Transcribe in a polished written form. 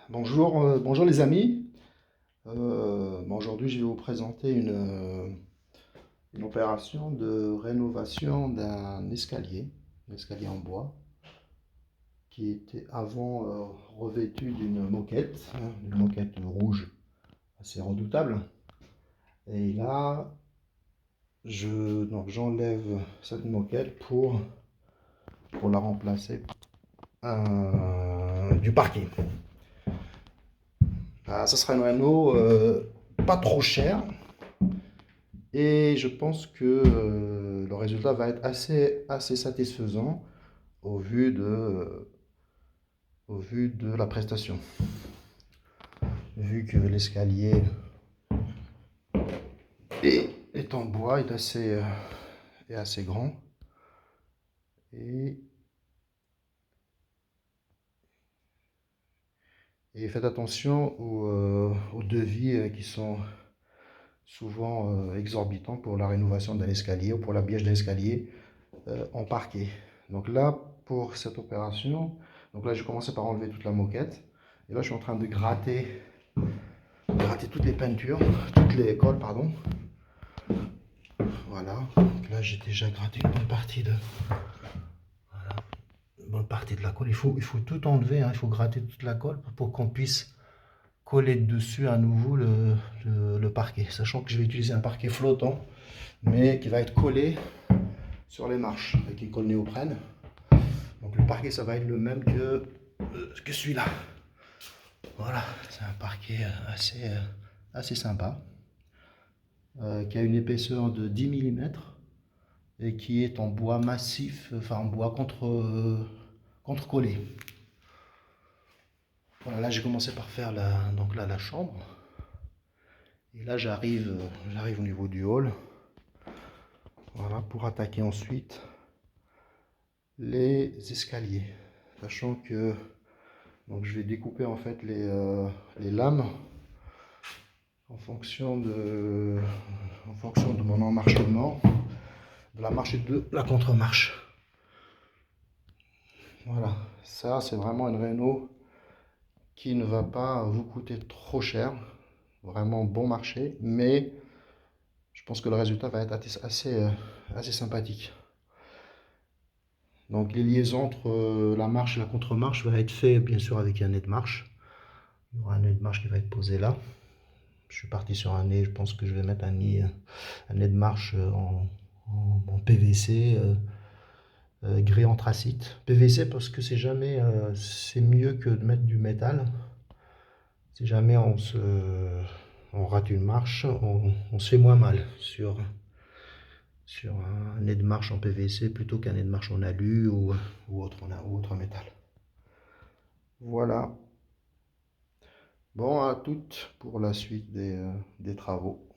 Bonjour les amis. Aujourd'hui, je vais vous présenter une opération de rénovation d'un un escalier en bois, qui était avant revêtu d'une moquette, hein, une moquette rouge assez redoutable. Et là, j'enlève cette moquette pour la remplacer du parquet. Ça sera une réno pas trop cher. Et je pense que le résultat va être assez satisfaisant au vu au vu de la prestation. Vu que l'escalier est en bois, est assez grand. Et, et faites attention aux devis qui sont souvent exorbitants pour la rénovation d'un escalier ou pour l'habillage d'un escalier en parquet. Donc là, pour cette opération, donc là, j'ai commencé par enlever toute la moquette. Et là, je suis en train de gratter toutes les peintures, toutes les colles, pardon. Voilà. Donc là, j'ai déjà gratté une bonne partie voilà, une bonne partie de la colle. Il faut tout enlever, hein. Il faut gratter toute la colle pour qu'on puisse coller dessus à nouveau le parquet. Sachant que je vais utiliser un parquet flottant, mais qui va être collé sur les marches avec une colle néoprène. Donc le parquet, ça va être le même que celui-là. Voilà, c'est un parquet assez sympa, qui a une épaisseur de 10 mm et qui est en bois massif, enfin en bois contre-collé. Voilà, là j'ai commencé par faire la chambre. Et là j'arrive au niveau du hall. Voilà, pour attaquer ensuite les escaliers. Sachant que donc je vais découper en fait les lames en fonction de mon emmarchement, de la marche et de la contre-marche. Voilà, ça c'est vraiment une réno qui ne va pas vous coûter trop cher, vraiment bon marché, mais je pense que le résultat va être assez sympathique. Donc les liaisons entre la marche et la contre-marche va être fait bien sûr avec un nez de marche. Il y aura un nez de marche qui va être posé là. Je suis parti sur un nez, je pense que je vais mettre un nez de marche en PVC. Gris anthracite. PVC parce que c'est mieux que de mettre du métal. Si jamais on rate une marche, on se fait moins mal sur un nez de marche en PVC plutôt qu'un nez de marche en alu ou autre métal. Voilà. Bon, à toutes pour la suite des travaux.